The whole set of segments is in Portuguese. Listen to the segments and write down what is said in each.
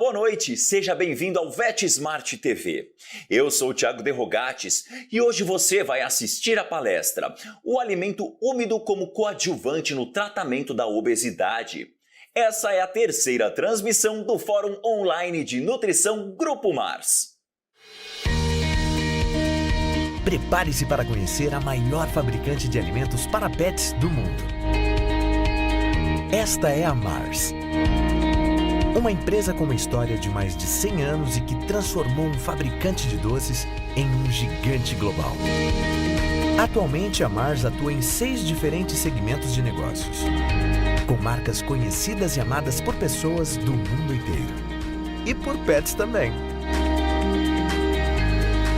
boa noite, seja bem-vindo ao VetSmart TV. Eu sou o Thiago De Rogatis e hoje você vai assistir a palestra O alimento úmido como coadjuvante no tratamento da obesidade. Essa é a terceira transmissão do Fórum Online de Nutrição Grupo Mars. Prepare-se para conhecer a maior fabricante de alimentos para pets do mundo. Esta é a Mars. Uma empresa com uma história de mais de 100 anos e que transformou um fabricante de doces em um gigante global. Atualmente, a Mars atua em 6 diferentes segmentos de negócios, com marcas conhecidas e amadas por pessoas do mundo inteiro. E por pets também.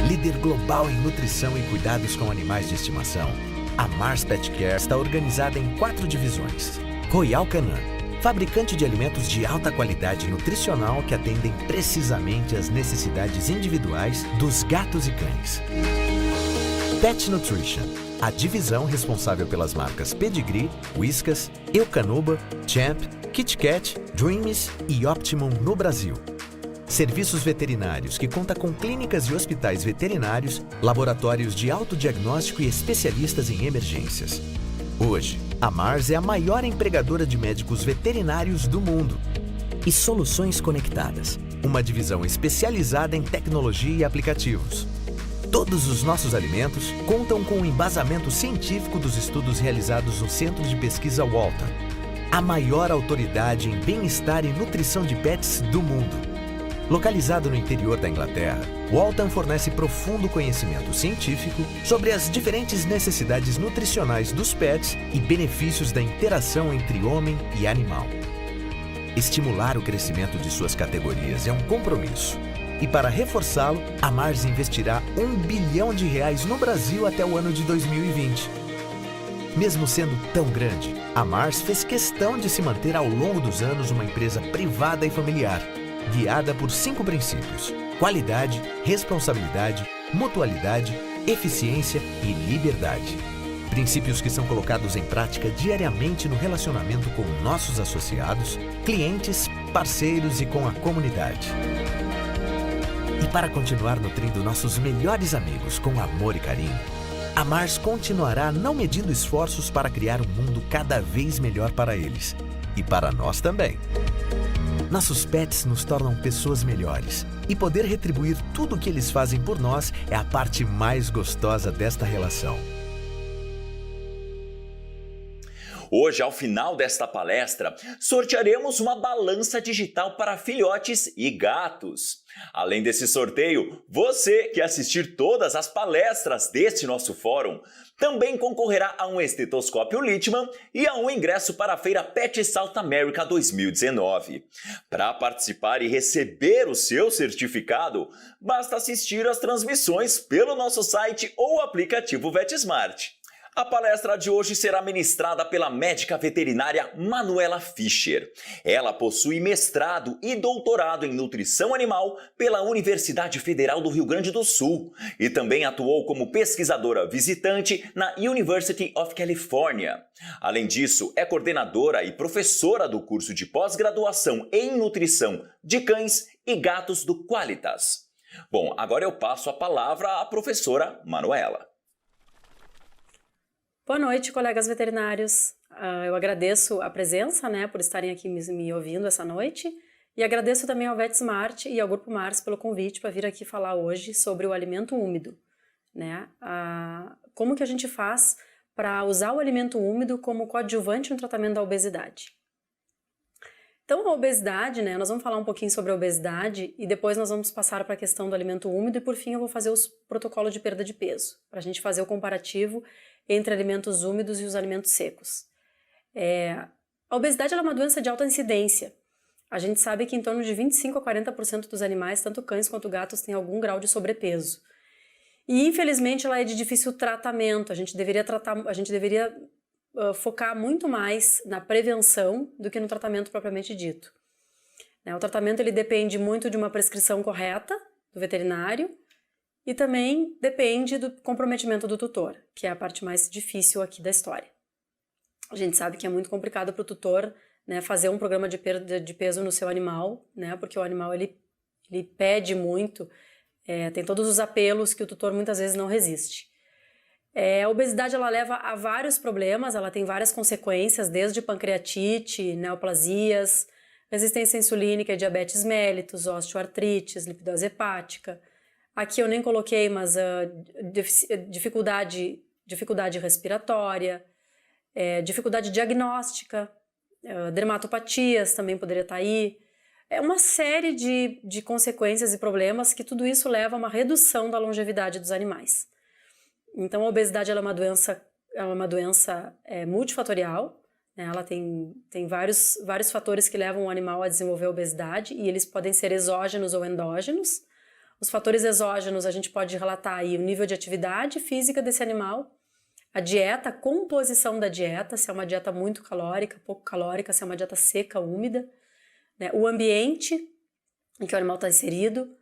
Líder global em nutrição e cuidados com animais de estimação, a Mars Pet Care está organizada em 4 divisões. Royal Canin, fabricante de alimentos de alta qualidade nutricional que atendem precisamente às necessidades individuais dos gatos e cães. Pet Nutrition, a divisão responsável pelas marcas Pedigree, Whiskas, Eukanuba, Champ, Kit Kat, Dreamies e Optimum no Brasil. Serviços veterinários que conta com clínicas e hospitais veterinários, laboratórios de autodiagnóstico e especialistas em emergências. Hoje, a Mars é a maior empregadora de médicos veterinários do mundo. E Soluções Conectadas, uma divisão especializada em tecnologia e aplicativos. Todos os nossos alimentos contam com o embasamento científico dos estudos realizados no Centro de Pesquisa Walton, a maior autoridade em bem-estar e nutrição de pets do mundo. Localizado no interior da Inglaterra, Walton fornece profundo conhecimento científico sobre as diferentes necessidades nutricionais dos pets e benefícios da interação entre homem e animal. Estimular o crescimento de suas categorias é um compromisso. E para reforçá-lo, a Mars investirá R$1 bilhão no Brasil até o ano de 2020. Mesmo sendo tão grande, a Mars fez questão de se manter ao longo dos anos uma empresa privada e familiar, guiada por 5 princípios: qualidade, responsabilidade, mutualidade, eficiência e liberdade. Princípios que são colocados em prática diariamente no relacionamento com nossos associados, clientes, parceiros e com a comunidade. E para continuar nutrindo nossos melhores amigos com amor e carinho, a Mars continuará não medindo esforços para criar um mundo cada vez melhor para eles. E para nós também. Nossos pets nos tornam pessoas melhores. E poder retribuir tudo o que eles fazem por nós é a parte mais gostosa desta relação. Hoje, ao final desta palestra, sortearemos uma balança digital para filhotes e gatos. Além desse sorteio, você que assistir todas as palestras deste nosso fórum também concorrerá a um estetoscópio Littmann e a um ingresso para a Feira Pet South America 2019. Para participar e receber o seu certificado, basta assistir às transmissões pelo nosso site ou aplicativo VetSmart. A palestra de hoje será ministrada pela médica veterinária Manuela Fischer. Ela possui mestrado e doutorado em nutrição animal pela Universidade Federal do Rio Grande do Sul e também atuou como pesquisadora visitante na University of California. Além disso, é coordenadora e professora do curso de pós-graduação em nutrição de cães e gatos do Qualitas. Bom, agora eu passo a palavra à professora Manuela. Boa noite, colegas veterinários. Eu agradeço a presença, por estarem aqui me ouvindo essa noite e agradeço também ao VetSmart e ao Grupo Mars pelo convite para vir aqui falar hoje sobre o alimento úmido. Como que a gente faz para usar o alimento úmido como coadjuvante no tratamento da obesidade. Então, a obesidade, nós vamos falar um pouquinho sobre a obesidade e depois nós vamos passar para a questão do alimento úmido e por fim eu vou fazer os protocolos de perda de peso, para a gente fazer o comparativo entre alimentos úmidos e os alimentos secos. A obesidade é uma doença de alta incidência. A gente sabe que em torno de 25 a 40% dos animais, tanto cães quanto gatos, têm algum grau de sobrepeso. E infelizmente ela é de difícil tratamento, a gente deveria focar muito mais na prevenção do que no tratamento propriamente dito. O tratamento ele depende muito de uma prescrição correta do veterinário e também depende do comprometimento do tutor, que é a parte mais difícil aqui da história. A gente sabe que é muito complicado para o tutor né, fazer um programa de perda de peso no seu animal, né, porque o animal ele pede muito, tem todos os apelos que o tutor muitas vezes não resiste. A obesidade ela leva a vários problemas, ela tem várias consequências, desde pancreatite, neoplasias, resistência insulínica, diabetes mellitus, osteoartrites, lipidose hepática. Aqui eu nem coloquei, mas dificuldade respiratória, dificuldade diagnóstica, dermatopatias também poderia estar aí. É uma série de consequências e problemas que tudo isso leva a uma redução da longevidade dos animais. Então a obesidade ela é uma doença multifatorial, né? Ela tem vários fatores que levam o animal a desenvolver obesidade e eles podem ser exógenos ou endógenos. Os fatores exógenos a gente pode relatar aí o nível de atividade física desse animal, a dieta, a composição da dieta, se é uma dieta muito calórica, pouco calórica, se é uma dieta seca, úmida, né? O ambiente em que o animal está inserido,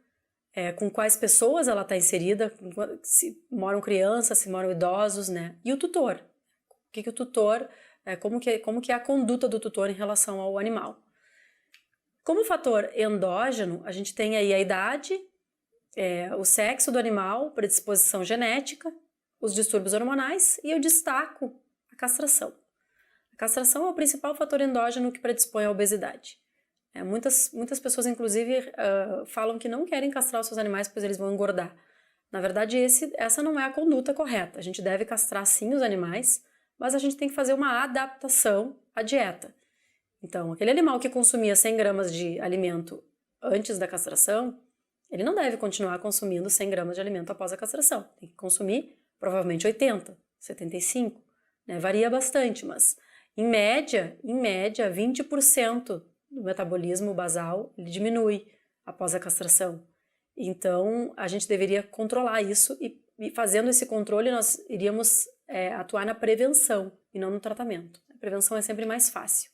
com quais pessoas ela está inserida, se moram crianças, se moram idosos, né? E o tutor, o que o tutor, como que é a conduta do tutor em relação ao animal. Como fator endógeno, a gente tem aí a idade, o sexo do animal, predisposição genética, os distúrbios hormonais e eu destaco a castração. A castração é o principal fator endógeno que predispõe à obesidade. Muitas pessoas, inclusive, falam que não querem castrar os seus animais pois eles vão engordar. Na verdade, essa não é a conduta correta. A gente deve castrar sim os animais, mas a gente tem que fazer uma adaptação à dieta. Então, aquele animal que consumia 100 gramas de alimento antes da castração, ele não deve continuar consumindo 100 gramas de alimento após a castração. Tem que consumir provavelmente 80, 75, né? Varia bastante, mas em média, 20% do metabolismo basal ele diminui após a castração. Então, a gente deveria controlar isso e fazendo esse controle nós iríamos atuar na prevenção e não no tratamento. A prevenção é sempre mais fácil.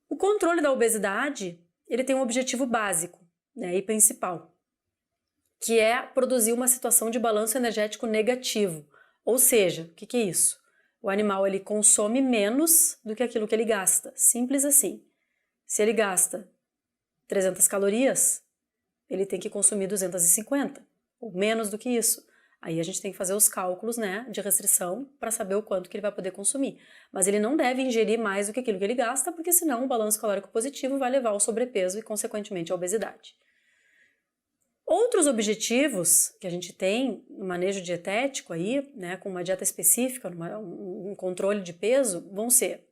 O controle da obesidade, ele tem um objetivo básico, né, e principal, que é produzir uma situação de balanço energético negativo. Ou seja, o que é isso? O animal ele consome menos do que aquilo que ele gasta. Simples assim. Se ele gasta 300 calorias, ele tem que consumir 250, ou menos do que isso. Aí a gente tem que fazer os cálculos, né, de restrição para saber o quanto que ele vai poder consumir. Mas ele não deve ingerir mais do que aquilo que ele gasta, porque senão o balanço calórico positivo vai levar ao sobrepeso e, consequentemente, à obesidade. Outros objetivos que a gente tem no manejo dietético aí, né, com uma dieta específica, um controle de peso, vão ser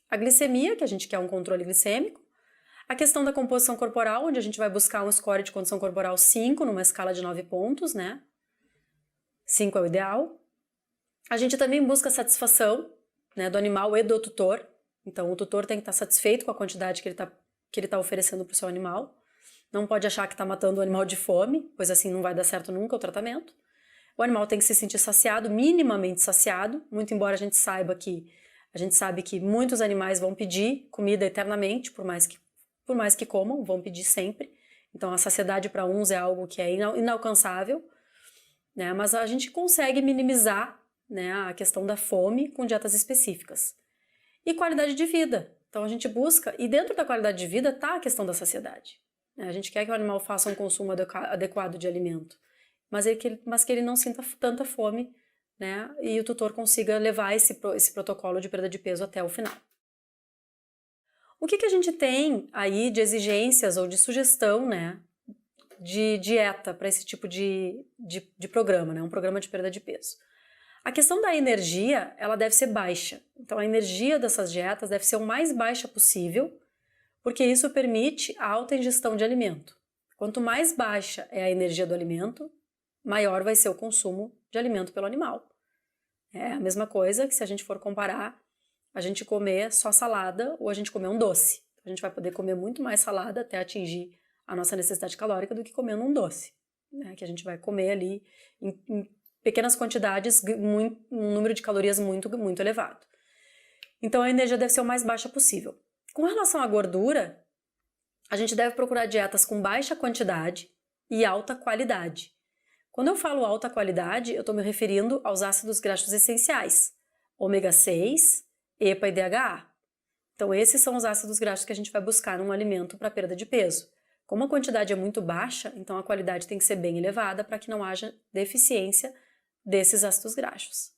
a glicemia, que a gente quer um controle glicêmico, a questão da composição corporal, onde a gente vai buscar um score de condição corporal 5, numa escala de 9 pontos, né? 5 é o ideal. A gente também busca a satisfação, né, do animal e do tutor. Então, o tutor tem que estar satisfeito com a quantidade que ele tá oferecendo para o seu animal. Não pode achar que está matando o animal de fome, pois assim não vai dar certo nunca o tratamento. O animal tem que se sentir saciado, minimamente saciado, muito embora a gente sabe que muitos animais vão pedir comida eternamente, por mais que comam, vão pedir sempre. Então, a saciedade para uns é algo que é inalcançável, né? Mas a gente consegue minimizar, né, a questão da fome com dietas específicas. E qualidade de vida. Então, a gente busca, e dentro da qualidade de vida está a questão da saciedade. A gente quer que o animal faça um consumo adequado de alimento, mas que ele não sinta tanta fome, né, e o tutor consiga levar esse protocolo de perda de peso até o final. O que a gente tem aí de exigências ou de sugestão, né, de dieta para esse tipo de programa, né, um programa de perda de peso? A questão da energia, ela deve ser baixa. Então, a energia dessas dietas deve ser o mais baixa possível, porque isso permite a alta ingestão de alimento. Quanto mais baixa é a energia do alimento, maior vai ser o consumo de alimento pelo animal. É a mesma coisa que se a gente for comparar a gente comer só salada ou a gente comer um doce. A gente vai poder comer muito mais salada até atingir a nossa necessidade calórica do que comendo um doce, né? Que a gente vai comer ali em pequenas quantidades, um número de calorias muito, muito elevado. Então a energia deve ser o mais baixa possível. Com relação à gordura, a gente deve procurar dietas com baixa quantidade e alta qualidade. Quando eu falo alta qualidade, eu estou me referindo aos ácidos graxos essenciais, ômega 6, EPA e DHA. Então, esses são os ácidos graxos que a gente vai buscar num alimento para perda de peso. Como a quantidade é muito baixa, então a qualidade tem que ser bem elevada para que não haja deficiência desses ácidos graxos.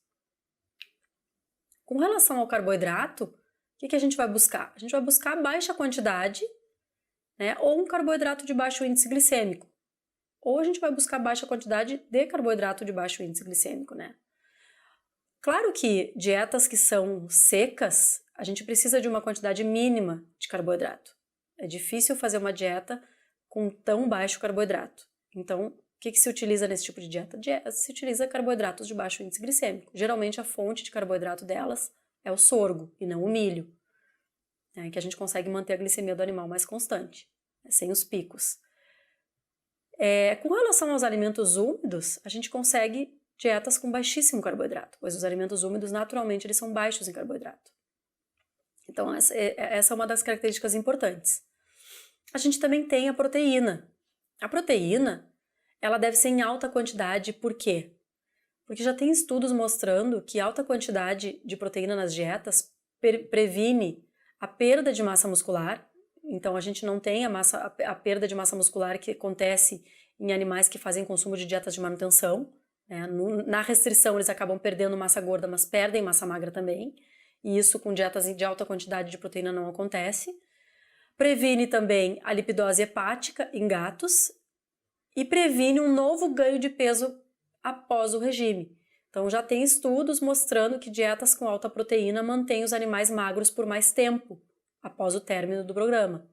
Com relação ao carboidrato, o que a gente vai buscar? A gente vai buscar baixa quantidade, né, ou um carboidrato de baixo índice glicêmico. Ou a gente vai buscar baixa quantidade de carboidrato de baixo índice glicêmico, né? Claro que dietas que são secas, a gente precisa de uma quantidade mínima de carboidrato. É difícil fazer uma dieta com tão baixo carboidrato. Então, o que se utiliza nesse tipo de dieta? Se utiliza carboidratos de baixo índice glicêmico. Geralmente a fonte de carboidrato delas é o sorgo e não o milho, né, que a gente consegue manter a glicemia do animal mais constante, né, sem os picos. Com relação aos alimentos úmidos, a gente consegue dietas com baixíssimo carboidrato, pois os alimentos úmidos naturalmente eles são baixos em carboidrato. Então essa é uma das características importantes. A gente também tem a proteína. A proteína, ela deve ser em alta quantidade, por quê? Porque já tem estudos mostrando que alta quantidade de proteína nas dietas previne a perda de massa muscular. Então a gente não tem a perda de massa muscular que acontece em animais que fazem consumo de dietas de manutenção, né? Na restrição eles acabam perdendo massa gorda, mas perdem massa magra também. E isso com dietas de alta quantidade de proteína não acontece. Previne também a lipidose hepática em gatos e previne um novo ganho de peso após o regime. Então já tem estudos mostrando que dietas com alta proteína mantêm os animais magros por mais tempo após o término do programa.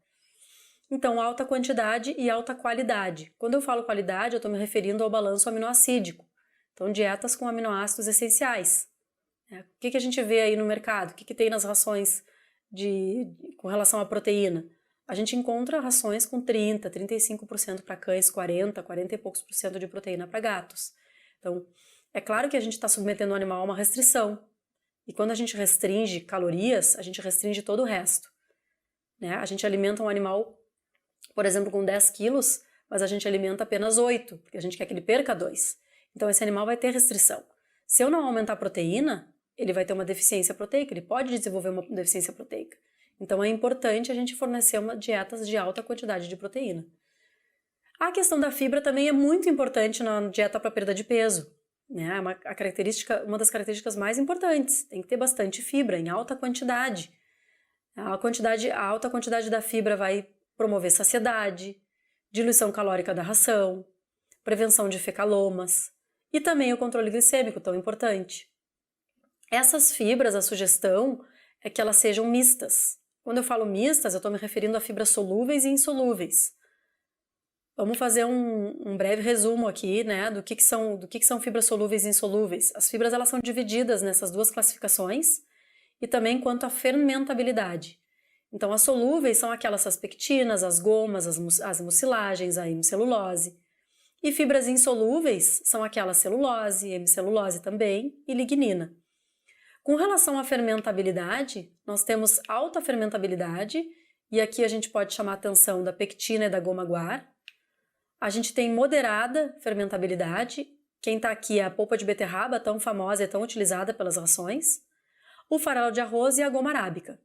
Então, alta quantidade e alta qualidade. Quando eu falo qualidade, eu estou me referindo ao balanço aminoácidico. Então, dietas com aminoácidos essenciais. O que a gente vê aí no mercado? O que tem nas rações com relação à proteína? A gente encontra rações com 30%, 35% para cães, 40% e poucos por cento de proteína para gatos. Então, é claro que a gente está submetendo o animal a uma restrição. E quando a gente restringe calorias, a gente restringe todo o resto. Né? A gente alimenta um animal, por exemplo, com 10 quilos, mas a gente alimenta apenas 8, porque a gente quer que ele perca 2. Então, esse animal vai ter restrição. Se eu não aumentar a proteína, ele vai ter uma deficiência proteica, ele pode desenvolver uma deficiência proteica. Então, é importante a gente fornecer dietas de alta quantidade de proteína. A questão da fibra também é muito importante na dieta para perda de peso. Né? É uma das características mais importantes. Tem que ter bastante fibra, em alta quantidade. A alta quantidade da fibra vai promover saciedade, diluição calórica da ração, prevenção de fecalomas e também o controle glicêmico, tão importante. Essas fibras, a sugestão é que elas sejam mistas. Quando eu falo mistas, eu estou me referindo a fibras solúveis e insolúveis. Vamos fazer um breve resumo aqui, né, do que são fibras solúveis e insolúveis. As fibras elas são divididas nessas duas classificações e também quanto à fermentabilidade. Então, as solúveis são as pectinas, as gomas, as mucilagens, a hemicelulose. E fibras insolúveis são aquelas celulose, hemicelulose também e lignina. Com relação à fermentabilidade, nós temos alta fermentabilidade, e aqui a gente pode chamar a atenção da pectina e da goma guar. A gente tem moderada fermentabilidade, quem está aqui é a polpa de beterraba, tão famosa e tão utilizada pelas rações, o farelo de arroz e a goma arábica.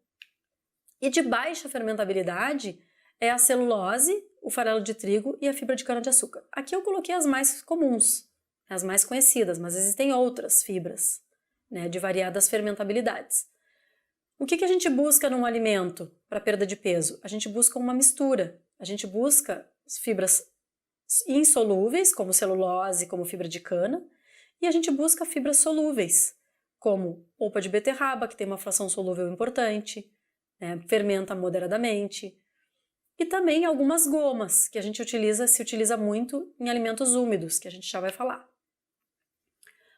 E de baixa fermentabilidade é a celulose, o farelo de trigo e a fibra de cana-de-açúcar. Aqui eu coloquei as mais comuns, as mais conhecidas, mas existem outras fibras, né, de variadas fermentabilidades. O que a gente busca num alimento para perda de peso? A gente busca uma mistura. A gente busca fibras insolúveis, como celulose, como fibra de cana, e a gente busca fibras solúveis, como polpa de beterraba, que tem uma fração solúvel importante, né, fermenta moderadamente, e também algumas gomas, que a gente se utiliza muito em alimentos úmidos, que a gente já vai falar.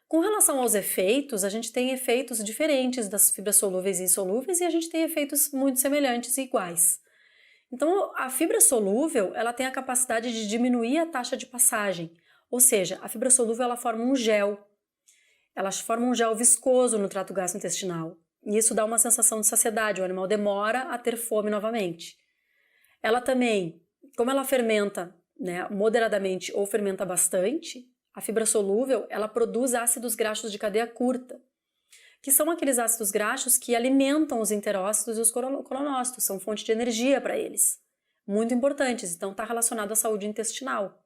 Com relação aos efeitos, a gente tem efeitos diferentes das fibras solúveis e insolúveis e a gente tem efeitos muito semelhantes e iguais. Então, a fibra solúvel, ela tem a capacidade de diminuir a taxa de passagem, ou seja, a fibra solúvel ela forma um gel. Ela forma um gel viscoso no trato gastrointestinal e isso dá uma sensação de saciedade, o animal demora a ter fome novamente. Ela também, como ela fermenta, né, moderadamente ou fermenta bastante, a fibra solúvel, ela produz ácidos graxos de cadeia curta, que são aqueles ácidos graxos que alimentam os enterócitos e os colonócitos, são fonte de energia para eles. Muito importantes, então está relacionado à saúde intestinal.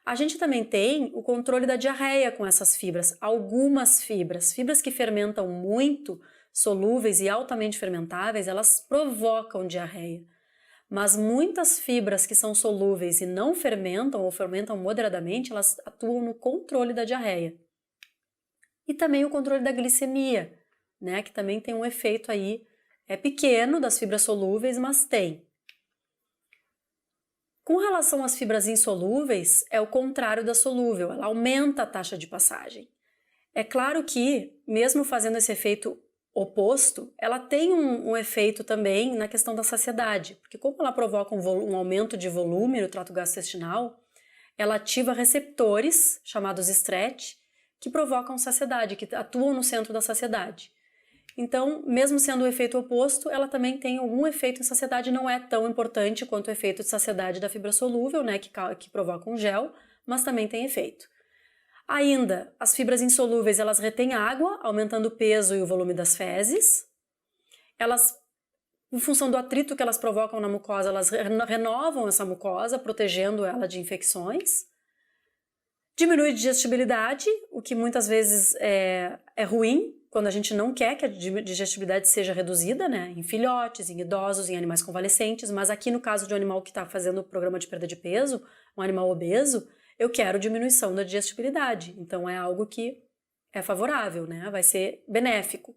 A gente também tem o controle da diarreia com essas fibras, algumas fibras que fermentam muito, solúveis e altamente fermentáveis, elas provocam diarreia. Mas muitas fibras que são solúveis e não fermentam ou fermentam moderadamente, elas atuam no controle da diarreia. E também o controle da glicemia, né, que também tem um efeito aí, é pequeno das fibras solúveis, mas tem. Com relação às fibras insolúveis, é o contrário da solúvel, ela aumenta a taxa de passagem. É claro que, mesmo fazendo esse efeito oposto, ela tem um efeito também na questão da saciedade, porque como ela provoca um aumento de volume no trato gastrointestinal, ela ativa receptores, chamados stretch, que provocam saciedade, que atuam no centro da saciedade. Então, mesmo sendo o efeito oposto, ela também tem algum efeito em saciedade, não é tão importante quanto o efeito de saciedade da fibra solúvel, né, que provoca um gel, mas também tem efeito. Ainda, as fibras insolúveis, elas retêm água, aumentando o peso e o volume das fezes. Elas, em função do atrito que elas provocam na mucosa, elas renovam essa mucosa, protegendo ela de infecções. Diminui a digestibilidade, o que muitas vezes é ruim, quando a gente não quer que a digestibilidade seja reduzida, né? Em filhotes, em idosos, em animais convalescentes, mas aqui no caso de um animal que está fazendo o programa de perda de peso, um animal obeso, eu quero diminuição da digestibilidade. Então é algo que é favorável, né? Vai ser benéfico.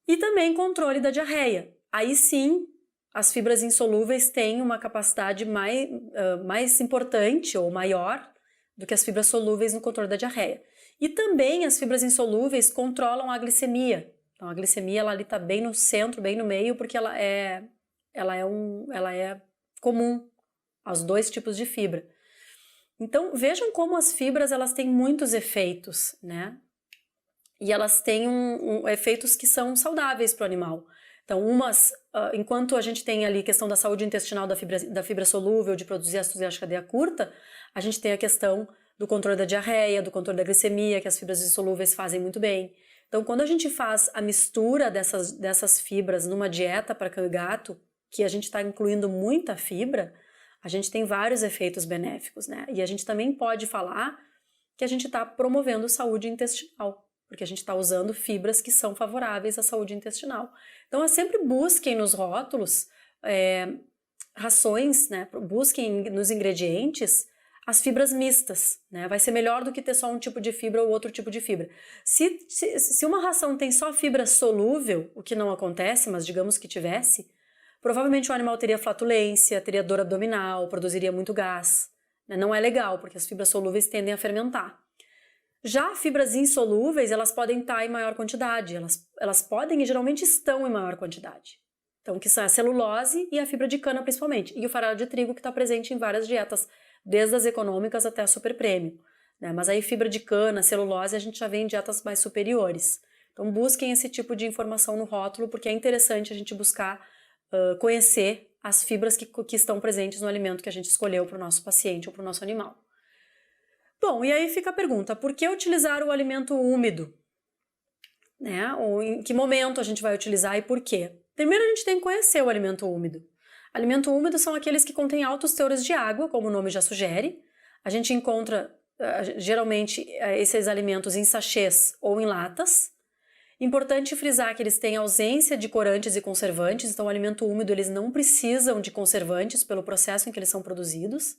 E também controle da diarreia. Aí sim, as fibras insolúveis têm uma capacidade mais importante ou maior do que as fibras solúveis no controle da diarreia. E também as fibras insolúveis controlam a glicemia. Então a glicemia ela está bem no centro, bem no meio, porque ela é comum aos dois tipos de fibra. Então vejam como as fibras elas têm muitos efeitos, né? E elas têm efeitos que são saudáveis para o animal. Então enquanto a gente tem ali a questão da saúde intestinal da fibra solúvel, de produzir ácido graxo de cadeia curta, a gente tem a questão do controle da diarreia, do controle da glicemia, que as fibras insolúveis fazem muito bem. Então, quando a gente faz a mistura dessas fibras numa dieta para cão e gato, que a gente está incluindo muita fibra, a gente tem vários efeitos benéficos, né? E a gente também pode falar que a gente está promovendo saúde intestinal, porque a gente está usando fibras que são favoráveis à saúde intestinal. Então, sempre busquem nos rótulos rações, né? Busquem nos ingredientes as fibras mistas, né? Vai ser melhor do que ter só um tipo de fibra ou outro tipo de fibra. Se uma ração tem só fibra solúvel, o que não acontece, mas digamos que tivesse, provavelmente o animal teria flatulência, teria dor abdominal, produziria muito gás. Né? Não é legal, porque as fibras solúveis tendem a fermentar. Já fibras insolúveis, elas podem estar em maior quantidade, elas podem e geralmente estão em maior quantidade. Então, que são a celulose e a fibra de cana principalmente, e o farelo de trigo que está presente em várias dietas, desde as econômicas até a super premium, né? Mas aí fibra de cana, celulose, a gente já vê em dietas mais superiores. Então busquem esse tipo de informação no rótulo, porque é interessante a gente buscar conhecer as fibras que estão presentes no alimento que a gente escolheu para o nosso paciente ou para o nosso animal. Bom, e aí fica a pergunta, por que utilizar o alimento úmido? Né? Ou em que momento a gente vai utilizar e por quê? Primeiro a gente tem que conhecer o alimento úmido. Alimento úmido são aqueles que contêm altos teores de água, como o nome já sugere. A gente encontra, geralmente, esses alimentos em sachês ou em latas. Importante frisar que eles têm ausência de corantes e conservantes, então o alimento úmido eles não precisam de conservantes pelo processo em que eles são produzidos.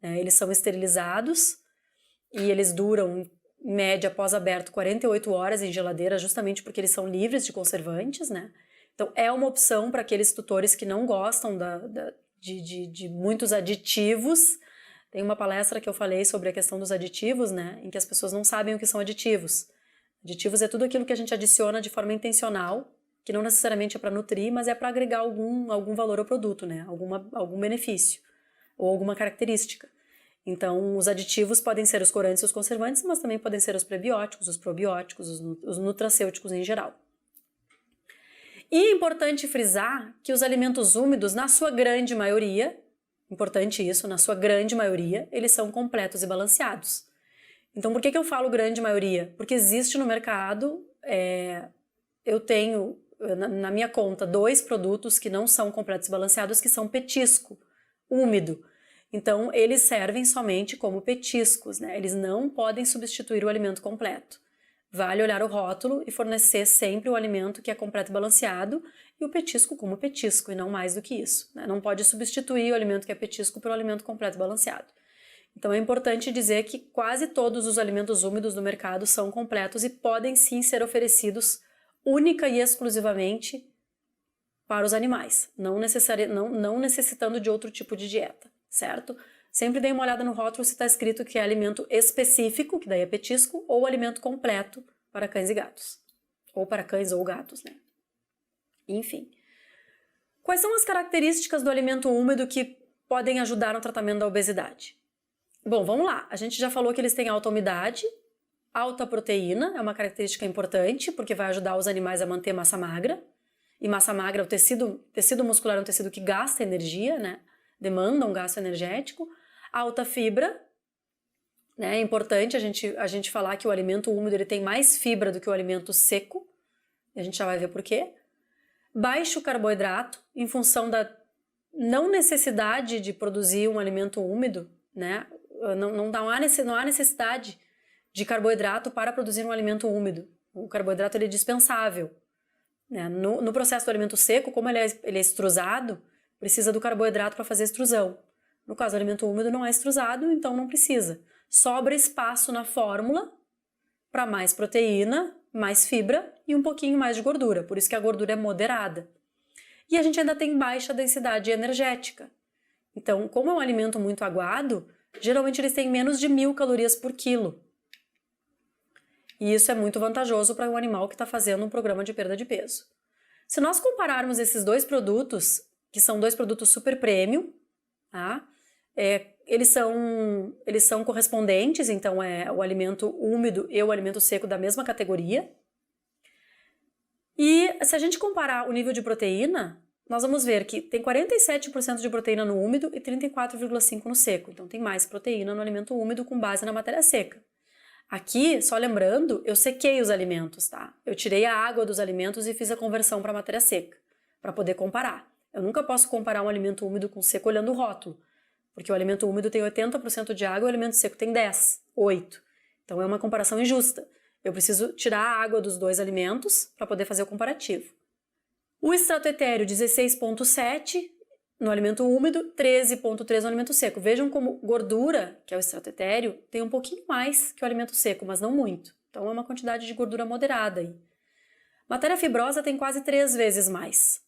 Né? Eles são esterilizados e eles duram, em média, após aberto, 48 horas em geladeira, justamente porque eles são livres de conservantes, né? Então, é uma opção para aqueles tutores que não gostam de muitos aditivos. Tem uma palestra que eu falei sobre a questão dos aditivos, né? Em que as pessoas não sabem o que são aditivos. Aditivos é tudo aquilo que a gente adiciona de forma intencional, que não necessariamente é para nutrir, mas é para agregar algum valor ao produto, né? Algum benefício ou alguma característica. Então, os aditivos podem ser os corantes e os conservantes, mas também podem ser os prebióticos, os probióticos, os nutracêuticos em geral. E é importante frisar que os alimentos úmidos, na sua grande maioria, importante isso, na sua grande maioria, eles são completos e balanceados. Então, por que eu falo grande maioria? Porque existe no mercado eu tenho na minha conta 2 produtos que não são completos e balanceados, que são petisco úmido. Então, eles servem somente como petiscos, né? Eles não podem substituir o alimento completo. Vale olhar o rótulo e fornecer sempre o alimento que é completo e balanceado e o petisco como petisco, e não mais do que isso, né? Não pode substituir o alimento que é petisco pelo alimento completo e balanceado. Então, é importante dizer que quase todos os alimentos úmidos do mercado são completos e podem sim ser oferecidos única e exclusivamente para os animais, não necessitando de outro tipo de dieta, certo? Sempre dê uma olhada no rótulo se está escrito que é alimento específico, que daí é petisco, ou alimento completo para cães e gatos. Ou para cães ou gatos, né? Enfim. Quais são as características do alimento úmido que podem ajudar no tratamento da obesidade? Bom, vamos lá. A gente já falou que eles têm alta umidade, alta proteína, é uma característica importante, porque vai ajudar os animais a manter massa magra. E massa magra, o tecido muscular é um tecido que gasta energia, né? Demanda um gasto energético. Alta fibra, né? É importante a gente falar que o alimento úmido ele tem mais fibra do que o alimento seco. E a gente já vai ver por quê. Baixo carboidrato, em função da não necessidade de produzir um alimento úmido, né? Não há necessidade de carboidrato para produzir um alimento úmido. O carboidrato ele é dispensável, né? No processo do alimento seco, como ele é extrusado, precisa do carboidrato para fazer extrusão. No caso do alimento úmido não é extrusado, então não precisa. Sobra espaço na fórmula para mais proteína, mais fibra e um pouquinho mais de gordura, por isso que a gordura é moderada. E a gente ainda tem baixa densidade energética. Então, como é um alimento muito aguado, geralmente eles têm menos de 1.000 calorias por quilo. E isso é muito vantajoso para um animal que está fazendo um programa de perda de peso. Se nós compararmos esses 2 produtos, que são 2 produtos super premium, tá? Eles são correspondentes, então é o alimento úmido e o alimento seco da mesma categoria. E se a gente comparar o nível de proteína, nós vamos ver que tem 47% de proteína no úmido e 34,5% no seco. Então tem mais proteína no alimento úmido com base na matéria seca. Aqui, só lembrando, eu sequei os alimentos, tá? Eu tirei a água dos alimentos e fiz a conversão para matéria seca, para poder comparar. Eu nunca posso comparar um alimento úmido com seco olhando o rótulo, porque o alimento úmido tem 80% de água e o alimento seco tem 10%, 8%. Então é uma comparação injusta. Eu preciso tirar a água dos 2 alimentos para poder fazer o comparativo. O extrato etéreo 16,7 no alimento úmido, 13,3 no alimento seco. Vejam como gordura, que é o extrato etéreo, tem um pouquinho mais que o alimento seco, mas não muito. Então é uma quantidade de gordura moderada aí. Matéria fibrosa tem quase 3 vezes mais.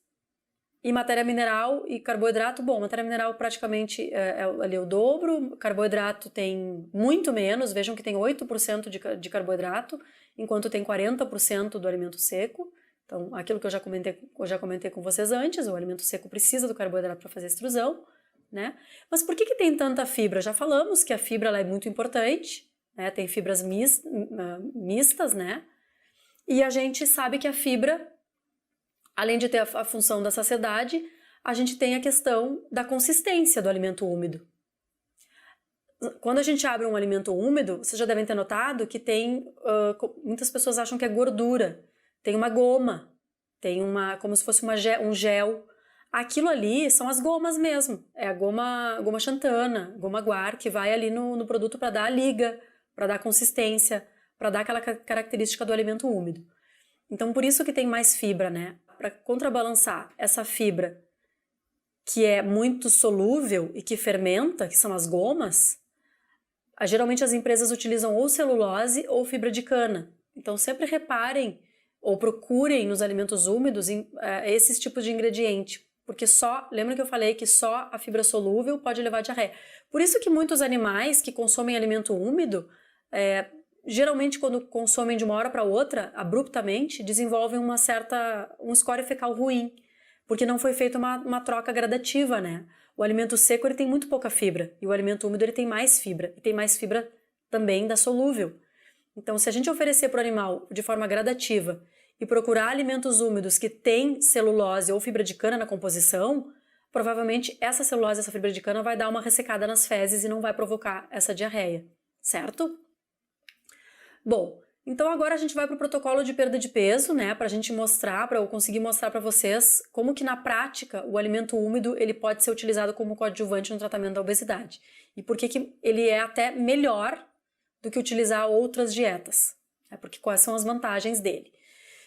E matéria mineral e carboidrato, bom, matéria mineral praticamente é ali o dobro, carboidrato tem muito menos, vejam que tem 8% de carboidrato, enquanto tem 40% do alimento seco. Então, aquilo que eu já comentei com vocês antes, o alimento seco precisa do carboidrato para fazer extrusão, né? Mas por que tem tanta fibra? Já falamos que a fibra ela é muito importante, né? Tem fibras mistas, né? E a gente sabe que a fibra, além de ter a função da saciedade, a gente tem a questão da consistência do alimento úmido. Quando a gente abre um alimento úmido, vocês já devem ter notado que tem, muitas pessoas acham que é gordura, tem uma goma, tem como se fosse um gel. Aquilo ali são as gomas mesmo, é a goma xantana, goma guar, que vai ali no produto para dar a liga, para dar consistência, para dar aquela característica do alimento úmido. Então, por isso que tem mais fibra, né? Para contrabalançar essa fibra que é muito solúvel e que fermenta, que são as gomas, geralmente as empresas utilizam ou celulose ou fibra de cana. Então, sempre reparem ou procurem nos alimentos úmidos esses tipos de ingrediente, porque lembra que eu falei que só a fibra solúvel pode levar a diarreia. Por isso que muitos animais que consomem alimento úmido, geralmente quando consomem de uma hora para outra, abruptamente, desenvolvem um score fecal ruim, porque não foi feita uma troca gradativa, né? O alimento seco ele tem muito pouca fibra e o alimento úmido ele tem mais fibra, e tem mais fibra também da solúvel. Então, se a gente oferecer para o animal de forma gradativa e procurar alimentos úmidos que têm celulose ou fibra de cana na composição, provavelmente essa celulose, essa fibra de cana vai dar uma ressecada nas fezes e não vai provocar essa diarreia, certo? Bom, Então agora a gente vai para o protocolo de perda de peso, né, para a gente mostrar, para eu conseguir mostrar para vocês como que na prática o alimento úmido ele pode ser utilizado como coadjuvante no tratamento da obesidade e por que ele é até melhor do que utilizar outras dietas, né, porque quais são as vantagens dele.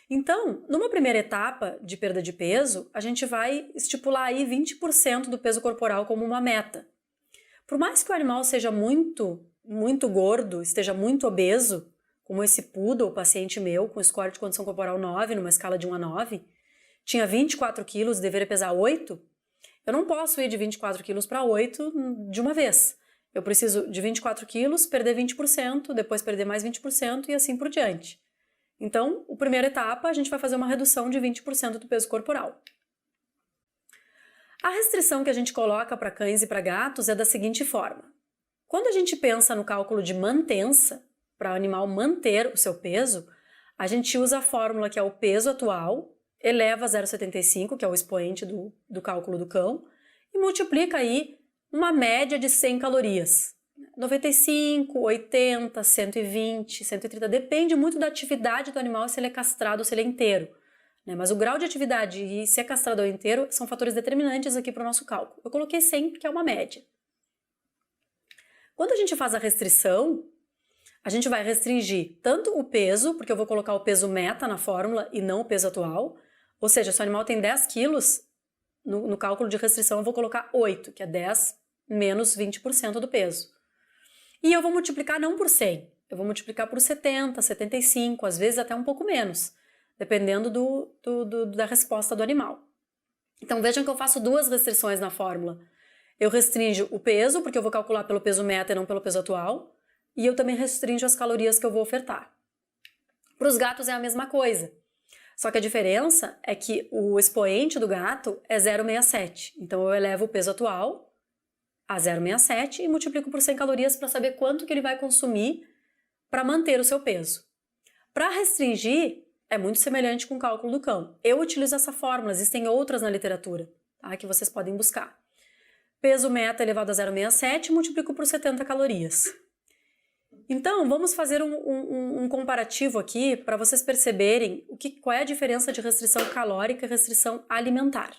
Então, numa primeira etapa de perda de peso, a gente vai estipular aí 20% do peso corporal como uma meta. Por mais que o animal seja muito gordo, esteja muito obeso, como esse poodle, paciente meu, com score de condição corporal 9, numa escala de 1 a 9, tinha 24 quilos, deveria pesar 8, eu não posso ir de 24 quilos para 8 de uma vez. Eu preciso de 24 quilos, perder 20%, depois perder mais 20% e assim por diante. Então, a primeira etapa, a gente vai fazer uma redução de 20% do peso corporal. A restrição que a gente coloca para cães e para gatos é da seguinte forma. Quando a gente pensa no cálculo de mantença, para o animal manter o seu peso, a gente usa a fórmula que é o peso atual, eleva a 0,75, que é o expoente do cálculo do cão, e multiplica aí uma média de 100 calorias. 95, 80, 120, 130, depende muito da atividade do animal, se ele é castrado ou se ele é inteiro. Né? Mas o grau de atividade e se é castrado ou inteiro são fatores determinantes aqui para o nosso cálculo. Eu coloquei 100 porque é uma média. Quando a gente faz a restrição, a gente vai restringir tanto o peso, porque eu vou colocar o peso meta na fórmula e não o peso atual, ou seja, se o animal tem 10 quilos, no cálculo de restrição eu vou colocar 8, que é 10 menos 20% do peso. E eu vou multiplicar não por 100, eu vou multiplicar por 70, 75, às vezes até um pouco menos, dependendo da resposta do animal. Então vejam que eu faço duas restrições na fórmula. Eu restringo o peso, porque eu vou calcular pelo peso meta e não pelo peso atual, e eu também restringo as calorias que eu vou ofertar. Para os gatos é a mesma coisa, só que a diferença é que o expoente do gato é 0,67, então eu elevo o peso atual a 0,67 e multiplico por 100 calorias para saber quanto que ele vai consumir para manter o seu peso. Para restringir, é muito semelhante com o cálculo do cão. Eu utilizo essa fórmula, existem outras na literatura, tá, que vocês podem buscar. Peso meta elevado a 0,67, multiplico por 70 calorias. Então, vamos fazer um comparativo aqui para vocês perceberem qual é a diferença de restrição calórica e restrição alimentar.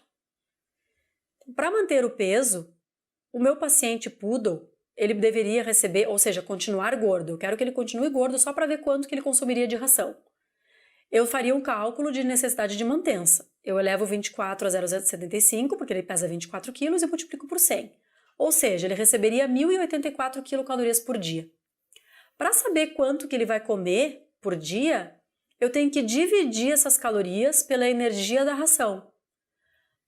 Para manter o peso, o meu paciente poodle, ele deveria receber, ou seja, continuar gordo. Eu quero que ele continue gordo só para ver quanto que ele consumiria de ração. Eu faria um cálculo de necessidade de mantença. Eu elevo 24 a 0,75, porque ele pesa 24 quilos, e multiplico por 100. Ou seja, ele receberia 1.084 quilocalorias por dia. Para saber quanto que ele vai comer por dia, eu tenho que dividir essas calorias pela energia da ração.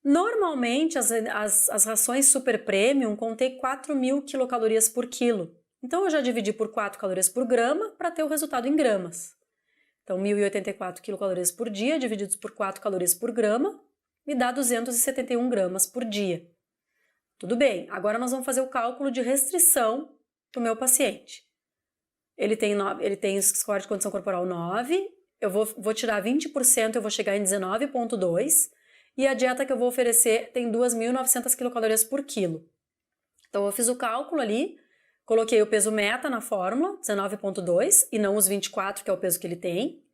Normalmente, as rações Super Premium contêm 4.000 quilocalorias por quilo. Então, eu já dividi por 4 calorias por grama para ter o resultado em gramas. Então, 1.084 quilocalorias por dia, divididos por 4 calorias por grama, me dá 271 gramas por dia. Tudo bem, agora nós vamos fazer o cálculo de restrição para o meu paciente. Ele tem score de condição corporal 9, eu vou tirar 20%, eu vou chegar em 19,2, e a dieta que eu vou oferecer tem 2.900 quilocalorias por quilo. Então eu fiz o cálculo ali, coloquei o peso meta na fórmula, 19,2, e não os 24, que é o peso que ele tem,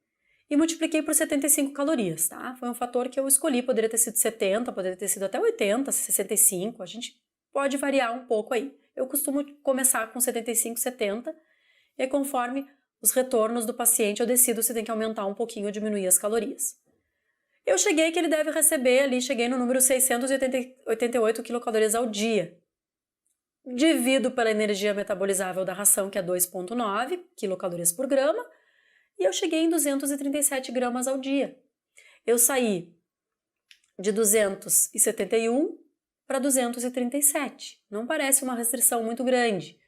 e multipliquei por 75 calorias, tá? Foi um fator que eu escolhi, poderia ter sido 70, poderia ter sido até 80, 65, a gente pode variar um pouco aí. Eu costumo começar com 75, 70, e conforme os retornos do paciente eu decido se tem que aumentar um pouquinho ou diminuir as calorias. Eu cheguei que ele deve receber ali, cheguei no número 688 quilocalorias ao dia. Divido pela energia metabolizável da ração, que é 2,9 quilocalorias por grama, e eu cheguei em 237 gramas ao dia. Eu saí de 271 para 237. Não parece uma restrição muito grande.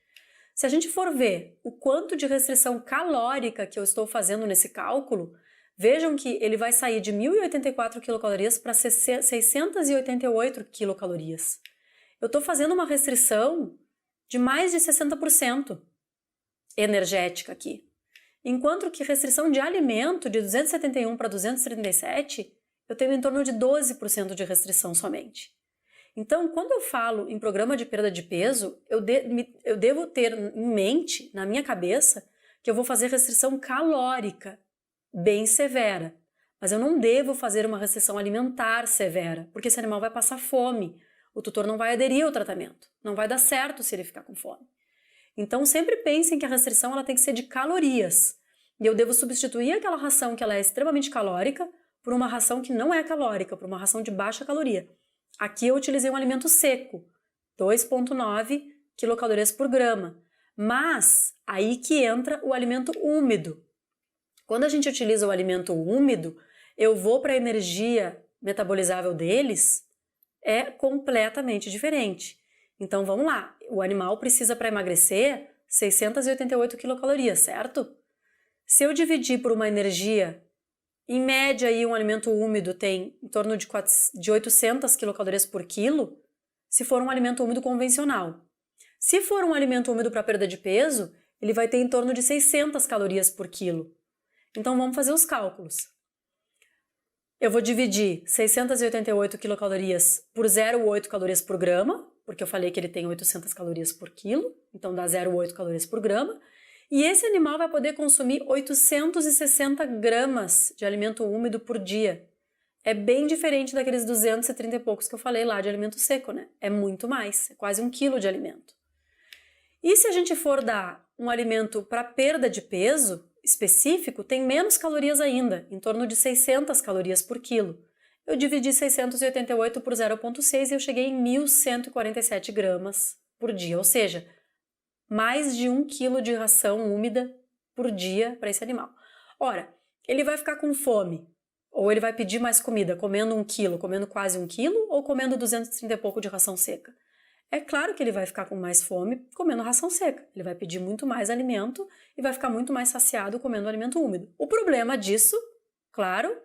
Se a gente for ver o quanto de restrição calórica que eu estou fazendo nesse cálculo, vejam que ele vai sair de 1.084 quilocalorias para 688 quilocalorias. Eu estou fazendo uma restrição de mais de 60% energética aqui. Enquanto que restrição de alimento de 271 para 237, eu tenho em torno de 12% de restrição somente. Então, quando eu falo em programa de perda de peso, eu devo ter em mente, na minha cabeça, que eu vou fazer restrição calórica bem severa. Mas eu não devo fazer uma restrição alimentar severa, porque esse animal vai passar fome. O tutor não vai aderir ao tratamento. Não vai dar certo se ele ficar com fome. Então, sempre pensem que a restrição ela tem que ser de calorias. E eu devo substituir aquela ração que ela é extremamente calórica por uma ração que não é calórica, por uma ração de baixa caloria. Aqui eu utilizei um alimento seco, 2,9 quilocalorias por grama. Mas aí que entra o alimento úmido. Quando a gente utiliza o alimento úmido, eu vou para a energia metabolizável deles, é completamente diferente. Então vamos lá, o animal precisa para emagrecer 688 quilocalorias, certo? Se eu dividir por uma energia, em média aí um alimento úmido tem em torno de 800 quilocalorias por quilo, se for um alimento úmido convencional. Se for um alimento úmido para perda de peso, ele vai ter em torno de 600 calorias por quilo. Então vamos fazer os cálculos. Eu vou dividir 688 quilocalorias por 0,8 calorias por grama, porque eu falei que ele tem 800 calorias por quilo, então dá 0,8 calorias por grama. E esse animal vai poder consumir 860 gramas de alimento úmido por dia. É bem diferente daqueles 230 e poucos que eu falei lá de alimento seco, né? É muito mais, é quase 1 quilo de alimento. E se a gente for dar um alimento para perda de peso específico, tem menos calorias ainda, em torno de 600 calorias por quilo. Eu dividi 688 por 0,6 e eu cheguei em 1.147 gramas por dia, ou seja, mais de 1 quilo de ração úmida por dia para esse animal. Ora, ele vai ficar com fome, ou ele vai pedir mais comida, comendo 1 quilo, comendo quase 1 quilo, ou comendo 230 e pouco de ração seca? É claro que ele vai ficar com mais fome comendo ração seca. Ele vai pedir muito mais alimento e vai ficar muito mais saciado comendo alimento úmido. O problema disso, claro,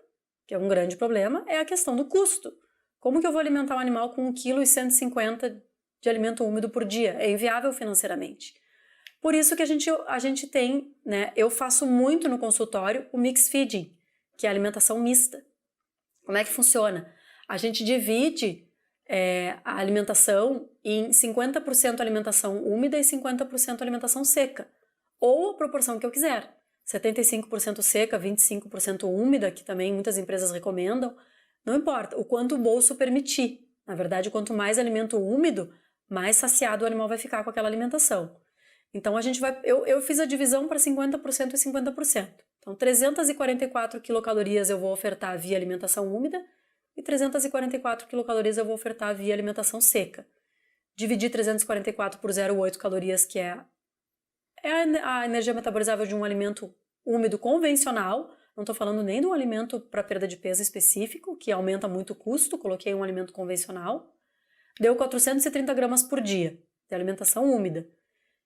que é um grande problema, é a questão do custo. Como que eu vou alimentar um animal com 1,150 kg de alimento úmido por dia? É inviável financeiramente. Por isso que a gente tem, né, eu faço muito no consultório o mix feeding, que é a alimentação mista. Como é que funciona? A gente divide a alimentação em 50% alimentação úmida e 50% alimentação seca, ou a proporção que eu quiser. 75% seca, 25% úmida, que também muitas empresas recomendam, não importa, o quanto o bolso permitir. Na verdade, quanto mais alimento úmido, mais saciado o animal vai ficar com aquela alimentação. Então a gente vai, eu fiz a divisão para 50% e 50%. Então 344 quilocalorias eu vou ofertar via alimentação úmida e 344 quilocalorias eu vou ofertar via alimentação seca. Dividir 344 por 0,8 calorias, que é a energia metabolizável de um alimento úmido convencional. Não estou falando nem de um alimento para perda de peso específico, que aumenta muito o custo, coloquei um alimento convencional. Deu 430 gramas por dia de alimentação úmida.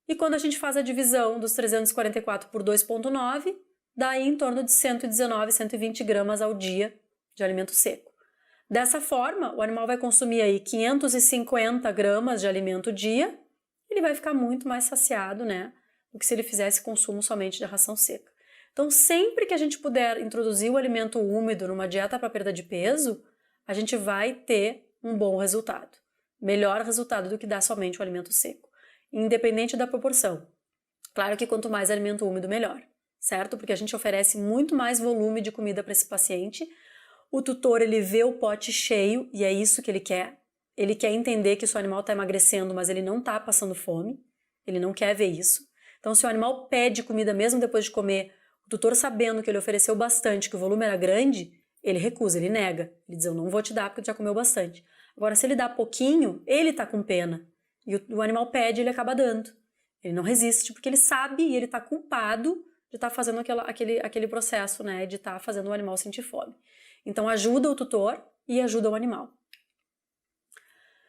E quando a gente faz a divisão dos 344 por 2,9, dá aí em torno de 119, 120 gramas ao dia de alimento seco. Dessa forma, o animal vai consumir aí 550 gramas de alimento dia, ele vai ficar muito mais saciado, né, do que se ele fizesse consumo somente de ração seca. Então, sempre que a gente puder introduzir o alimento úmido numa dieta para perda de peso, a gente vai ter um bom resultado. Melhor resultado do que dar somente o alimento seco, independente da proporção. Claro que quanto mais alimento úmido, melhor, certo? Porque a gente oferece muito mais volume de comida para esse paciente. O tutor, ele vê o pote cheio e é isso que ele quer. Ele quer entender que o seu animal está emagrecendo, mas ele não está passando fome. Ele não quer ver isso. Então, se o animal pede comida mesmo depois de comer, o tutor sabendo que ele ofereceu bastante, que o volume era grande, ele recusa, ele nega. Ele diz, eu não vou te dar porque tu já comeu bastante. Agora, se ele dá pouquinho, ele está com pena. E o animal pede, ele acaba dando. Ele não resiste, porque ele sabe e ele está culpado de estar fazendo aquele processo, né, de estar fazendo o animal sentir fome. Então, ajuda o tutor e ajuda o animal.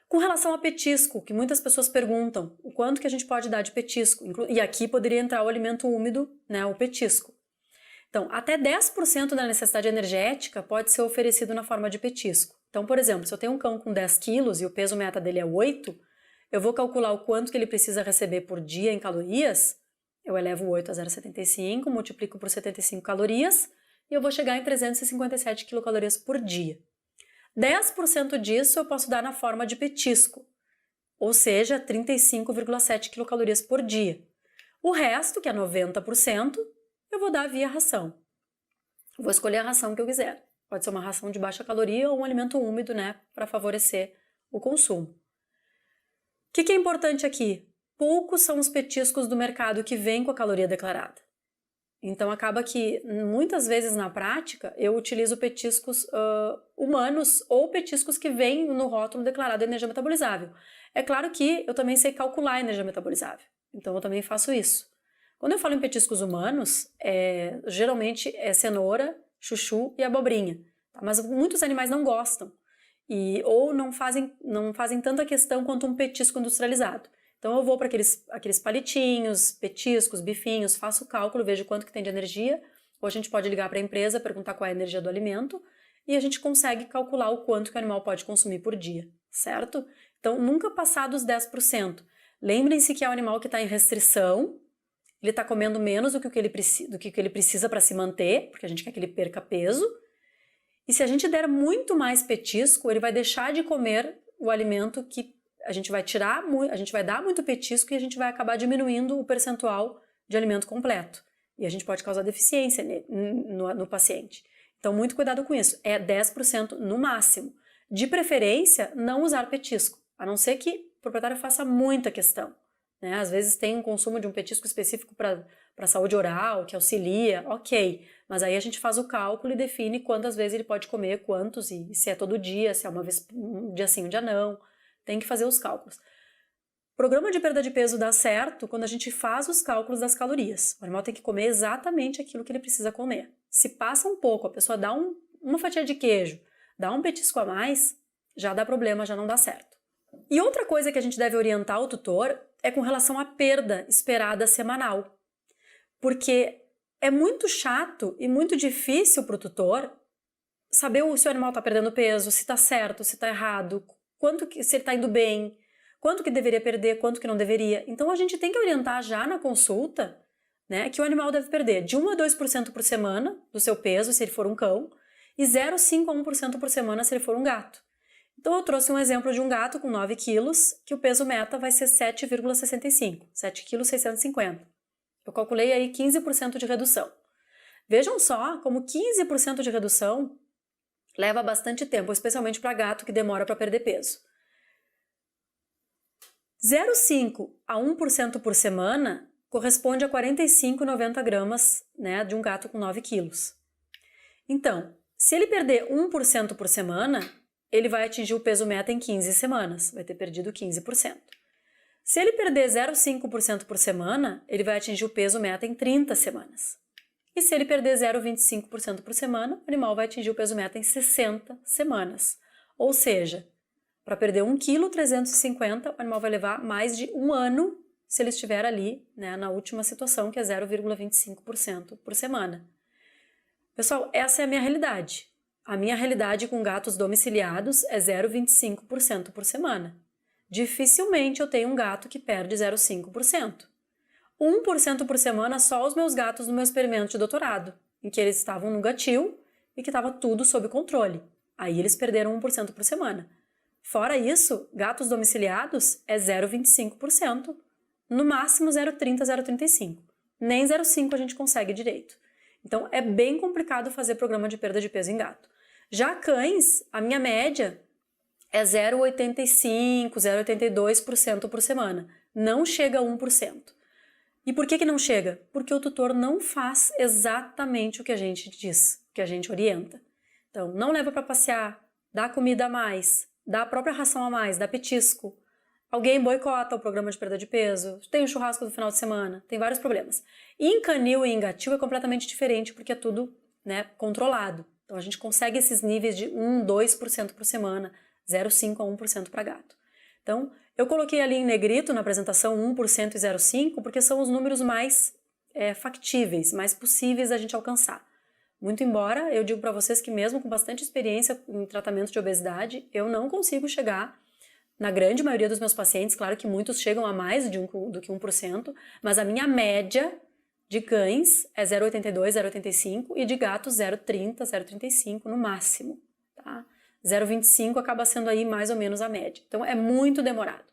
Com relação a petisco, que muitas pessoas perguntam, o quanto que a gente pode dar de petisco? E aqui poderia entrar o alimento úmido, né, o petisco. Então, até 10% da necessidade energética pode ser oferecido na forma de petisco. Então, por exemplo, se eu tenho um cão com 10 quilos e o peso meta dele é 8, eu vou calcular o quanto que ele precisa receber por dia em calorias, eu elevo o 8 a 0,75, multiplico por 75 calorias, e eu vou chegar em 357 quilocalorias por dia. 10% disso eu posso dar na forma de petisco, ou seja, 35,7 quilocalorias por dia. O resto, que é 90%, eu vou dar via ração. Vou escolher a ração que eu quiser. Pode ser uma ração de baixa caloria ou um alimento úmido, né, para favorecer o consumo. O que é importante aqui? Poucos são os petiscos do mercado que vêm com a caloria declarada. Então acaba que, muitas vezes na prática, eu utilizo petiscos humanos ou petiscos que vêm no rótulo declarado de energia metabolizável. É claro que eu também sei calcular a energia metabolizável, então eu também faço isso. Quando eu falo em petiscos humanos, geralmente é cenoura, chuchu e abobrinha, tá? Mas muitos animais não gostam ou não fazem tanta questão quanto um petisco industrializado. Então eu vou para aqueles palitinhos, petiscos, bifinhos, faço o cálculo, vejo quanto que tem de energia, ou a gente pode ligar para a empresa, perguntar qual é a energia do alimento, e a gente consegue calcular o quanto que o animal pode consumir por dia, certo? Então nunca passar dos 10%. Lembrem-se que é um animal que está em restrição, ele está comendo menos do que ele precisa para se manter, porque a gente quer que ele perca peso, e se a gente der muito mais petisco, ele vai deixar de comer o alimento que a gente vai dar muito petisco e a gente vai acabar diminuindo o percentual de alimento completo. E a gente pode causar deficiência no paciente. Então, muito cuidado com isso. É 10% no máximo. De preferência, não usar petisco, a não ser que o proprietário faça muita questão, né? Às vezes tem um consumo de um petisco específico para saúde oral, que auxilia, ok. Mas aí a gente faz o cálculo e define quantas vezes ele pode comer, quantos, e se é todo dia, se é uma vez, um dia sim, um dia não. Tem que fazer os cálculos. O programa de perda de peso dá certo quando a gente faz os cálculos das calorias. O animal tem que comer exatamente aquilo que ele precisa comer. Se passa um pouco, a pessoa dá uma fatia de queijo, dá um petisco a mais, já dá problema, já não dá certo. E outra coisa que a gente deve orientar o tutor é com relação à perda esperada semanal. Porque é muito chato e muito difícil para o tutor saber se o animal está perdendo peso, se está certo, se está errado, se ele está indo bem, quanto que deveria perder, quanto que não deveria. Então a gente tem que orientar já na consulta, né, que o animal deve perder de 1 a 2% por semana do seu peso, se ele for um cão, e 0,5 a 1% por semana se ele for um gato. Então eu trouxe um exemplo de um gato com 9 quilos, que o peso meta vai ser 7,65, 7,650 kg. Eu calculei aí 15% de redução. Vejam só como 15% de redução leva bastante tempo, especialmente para gato que demora para perder peso. 0,5 a 1% por semana corresponde a 45,90 gramas, né, de um gato com 9 quilos. Então, se ele perder 1% por semana, ele vai atingir o peso meta em 15 semanas, vai ter perdido 15%. Se ele perder 0,5% por semana, ele vai atingir o peso meta em 30 semanas. E se ele perder 0,25% por semana, o animal vai atingir o peso meta em 60 semanas. Ou seja, para perder 1,350 kg, o animal vai levar mais de um ano se ele estiver ali, né, na última situação, que é 0,25% por semana. Pessoal, essa é a minha realidade. A minha realidade com gatos domiciliados é 0,25% por semana. Dificilmente eu tenho um gato que perde 0,5%. 1% por semana só os meus gatos no meu experimento de doutorado, em que eles estavam no gatil e que estava tudo sob controle. Aí eles perderam 1% por semana. Fora isso, gatos domiciliados é 0,25%, no máximo 0,30, 0,35. Nem 0,5 a gente consegue direito. Então é bem complicado fazer programa de perda de peso em gato. Já cães, a minha média é 0,85, 0,82% por semana. Não chega a 1%. E por que não chega? Porque o tutor não faz exatamente o que a gente diz, que a gente orienta. Então, não leva para passear, dá comida a mais, dá a própria ração a mais, dá petisco. Alguém boicota o programa de perda de peso, tem o churrasco do final de semana, tem vários problemas. E em canil e em gatil é completamente diferente, porque é tudo, né, controlado. Então, a gente consegue esses níveis de 1, 2% por semana, 0,5 a 1% para gato. Então, eu coloquei ali em negrito na apresentação 1% e 0,5% porque são os números mais factíveis, mais possíveis da gente alcançar. Muito embora eu digo para vocês que mesmo com bastante experiência em tratamento de obesidade, eu não consigo chegar, na grande maioria dos meus pacientes, claro que muitos chegam a mais do que 1%, mas a minha média de cães é 0,82, 0,85 e de gatos 0,30, 0,35 no máximo, tá? 0,25 acaba sendo aí mais ou menos a média. Então é muito demorado.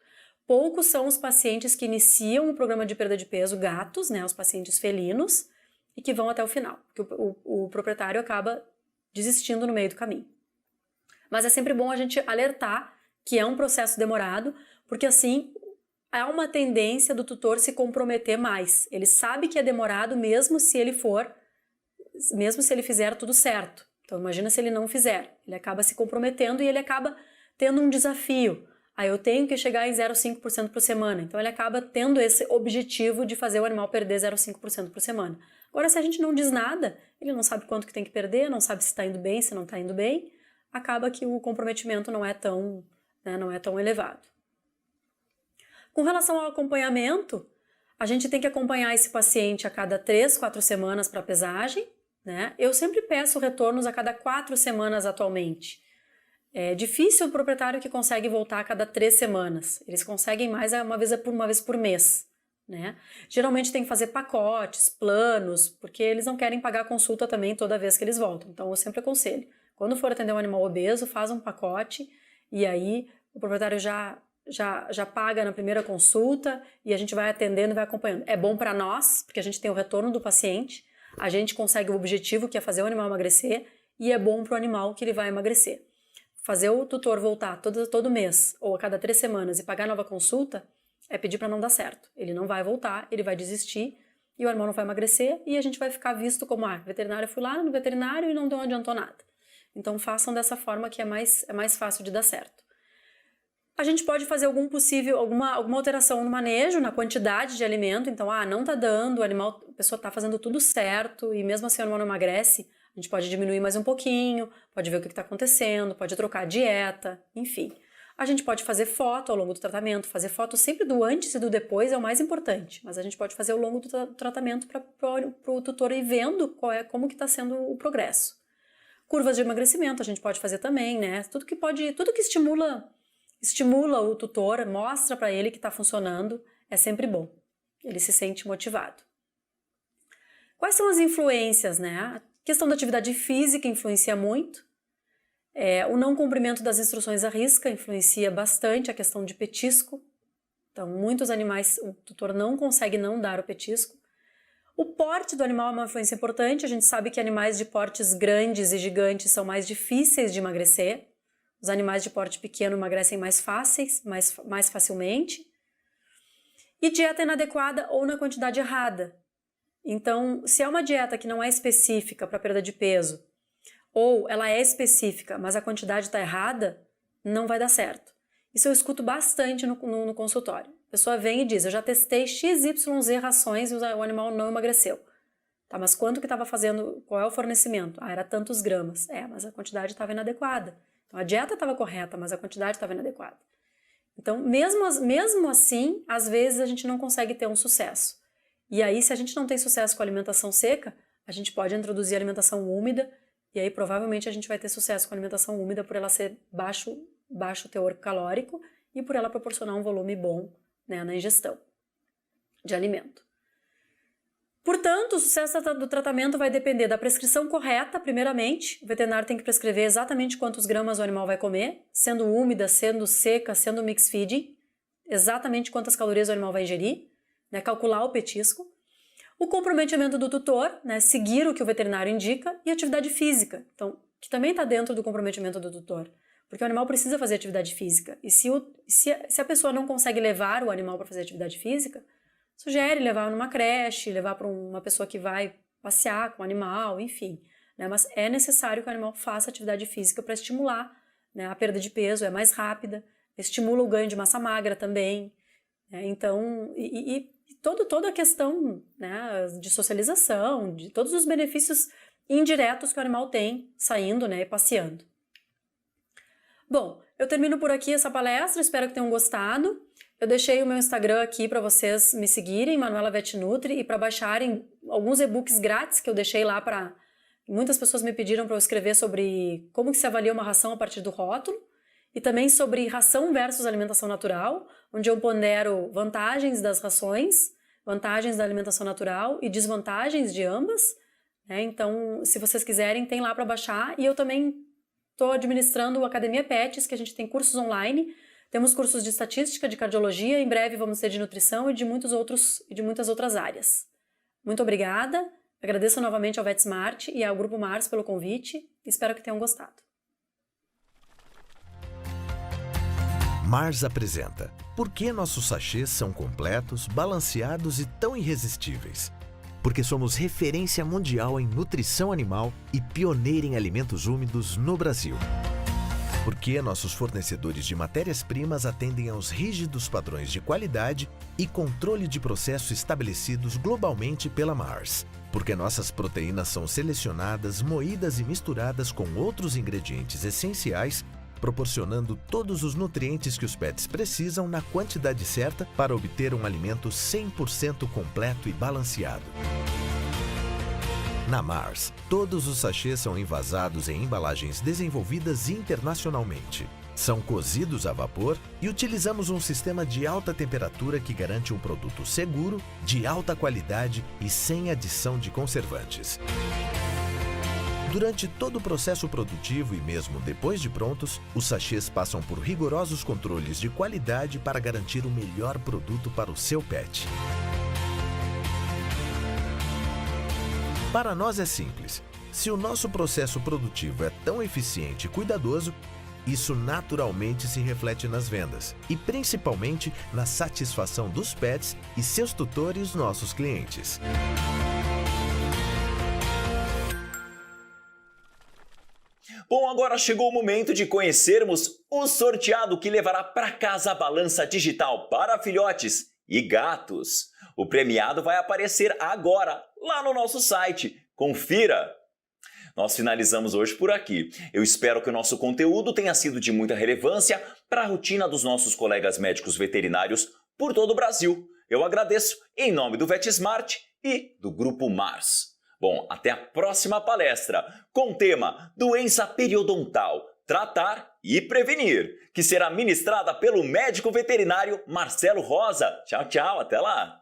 Poucos são os pacientes que iniciam o programa de perda de peso gatos, né, os pacientes felinos, e que vão até o final, porque o proprietário acaba desistindo no meio do caminho. Mas é sempre bom a gente alertar que é um processo demorado, porque assim há uma tendência do tutor se comprometer mais. Ele sabe que é demorado mesmo se ele fizer tudo certo. Então imagina se ele não fizer, ele acaba se comprometendo e ele acaba tendo um desafio. Eu tenho que chegar em 0,5% por semana. Então ele acaba tendo esse objetivo de fazer o animal perder 0,5% por semana. Agora, se a gente não diz nada, ele não sabe quanto que tem que perder, não sabe se está indo bem, se não está indo bem, acaba que o comprometimento não é tão elevado. Com relação ao acompanhamento, a gente tem que acompanhar esse paciente a cada 3, 4 semanas para pesagem, né? Eu sempre peço retornos a cada 4 semanas atualmente. É difícil o proprietário que consegue voltar a cada 3 semanas. Eles conseguem mais uma vez por mês, né? Geralmente tem que fazer pacotes, planos, porque eles não querem pagar a consulta também toda vez que eles voltam. Então eu sempre aconselho, quando for atender um animal obeso, faz um pacote e aí o proprietário já paga na primeira consulta e a gente vai atendendo e vai acompanhando. É bom para nós, porque a gente tem o retorno do paciente, a gente consegue o objetivo que é fazer o animal emagrecer e é bom para o animal que ele vai emagrecer. Fazer o tutor voltar todo mês ou a cada 3 semanas e pagar nova consulta é pedir para não dar certo. Ele não vai voltar, ele vai desistir e o animal não vai emagrecer e a gente vai ficar visto como, veterinário, fui lá no veterinário e não adiantou nada. Então façam dessa forma que é mais fácil de dar certo. A gente pode fazer alguma alteração no manejo, na quantidade de alimento. Então, não está dando, a pessoa está fazendo tudo certo e mesmo assim o animal não emagrece. A gente pode diminuir mais um pouquinho, pode ver o que está acontecendo, pode trocar a dieta, enfim. A gente pode fazer foto ao longo do tratamento, fazer foto sempre do antes e do depois é o mais importante, mas a gente pode fazer ao longo do tratamento para o tutor ir vendo como que está sendo o progresso. Curvas de emagrecimento a gente pode fazer também, né? Tudo que estimula o tutor, mostra para ele que está funcionando, é sempre bom. Ele se sente motivado. Quais são as influências, né? A questão da atividade física influencia muito. O não cumprimento das instruções à risca influencia bastante a questão de petisco. Então, muitos animais, o tutor não consegue não dar o petisco. O porte do animal é uma influência importante. A gente sabe que animais de portes grandes e gigantes são mais difíceis de emagrecer. Os animais de porte pequeno emagrecem mais facilmente. E dieta inadequada ou na quantidade errada. Então, se é uma dieta que não é específica para perda de peso, ou ela é específica, mas a quantidade está errada, não vai dar certo. Isso eu escuto bastante no consultório. A pessoa vem e diz, eu já testei XYZ rações e o animal não emagreceu. Tá, mas quanto que estava fazendo, qual é o fornecimento? Era tantos gramas. Mas a quantidade estava inadequada. Então a dieta estava correta, mas a quantidade estava inadequada. Então, mesmo assim, às vezes a gente não consegue ter um sucesso. E aí, se a gente não tem sucesso com a alimentação seca, a gente pode introduzir a alimentação úmida, e aí provavelmente a gente vai ter sucesso com a alimentação úmida por ela ser baixo teor calórico e por ela proporcionar um volume bom, né, na ingestão de alimento. Portanto, o sucesso do tratamento vai depender da prescrição correta, primeiramente. O veterinário tem que prescrever exatamente quantos gramas o animal vai comer, sendo úmida, sendo seca, sendo mix feeding, exatamente quantas calorias o animal vai ingerir, né, calcular o petisco. O comprometimento do tutor, né, seguir o que o veterinário indica, e atividade física, então, que também está dentro do comprometimento do tutor, porque o animal precisa fazer atividade física. E se a pessoa não consegue levar o animal para fazer atividade física, sugere levar numa creche, levar para uma pessoa que vai passear com o animal, enfim. Né? Mas é necessário que o animal faça atividade física para estimular, né? A perda de peso, é mais rápida, estimula o ganho de massa magra também. Né? Então, toda a questão, né, de socialização, de todos os benefícios indiretos que o animal tem saindo, né, e passeando. Bom, eu termino por aqui essa palestra, espero que tenham gostado. Eu deixei o meu Instagram aqui para vocês me seguirem, Manuela VetNutri, e para baixarem alguns e-books grátis que eu deixei lá para... Muitas pessoas me pediram para eu escrever sobre como que se avalia uma ração a partir do rótulo, e também sobre ração versus alimentação natural, onde eu pondero vantagens das rações, vantagens da alimentação natural e desvantagens de ambas. Né? Então, se vocês quiserem, tem lá para baixar. E eu também estou administrando o Academia Pets, que a gente tem cursos online, Temos cursos de estatística, de cardiologia, em breve vamos ter de nutrição e de muitas outras áreas. Muito obrigada, agradeço novamente ao VetSmart e ao Grupo Mars pelo convite e espero que tenham gostado. Mars apresenta Por que nossos sachês são completos, balanceados e tão irresistíveis? Porque somos referência mundial em nutrição animal e pioneira em alimentos úmidos no Brasil. Porque nossos fornecedores de matérias-primas atendem aos rígidos padrões de qualidade e controle de processo estabelecidos globalmente pela Mars. Porque nossas proteínas são selecionadas, moídas e misturadas com outros ingredientes essenciais, proporcionando todos os nutrientes que os pets precisam na quantidade certa para obter um alimento 100% completo e balanceado. Na Mars, todos os sachês são envasados em embalagens desenvolvidas internacionalmente. São cozidos a vapor e utilizamos um sistema de alta temperatura que garante um produto seguro, de alta qualidade e sem adição de conservantes. Durante todo o processo produtivo e mesmo depois de prontos, os sachês passam por rigorosos controles de qualidade para garantir o melhor produto para o seu pet. Para nós é simples. Se o nosso processo produtivo é tão eficiente e cuidadoso, isso naturalmente se reflete nas vendas e principalmente na satisfação dos pets e seus tutores, nossos clientes. Bom, agora chegou o momento de conhecermos o sorteado que levará para casa a balança digital para filhotes e gatos. O premiado vai aparecer agora lá no nosso site. Confira! Nós finalizamos hoje por aqui. Eu espero que o nosso conteúdo tenha sido de muita relevância para a rotina dos nossos colegas médicos veterinários por todo o Brasil. Eu agradeço em nome do VetSmart e do Grupo Mars. Bom, até a próxima palestra com o tema Doença periodontal, tratar e prevenir, que será ministrada pelo médico veterinário Marcelo Rosa. Tchau, tchau, até lá!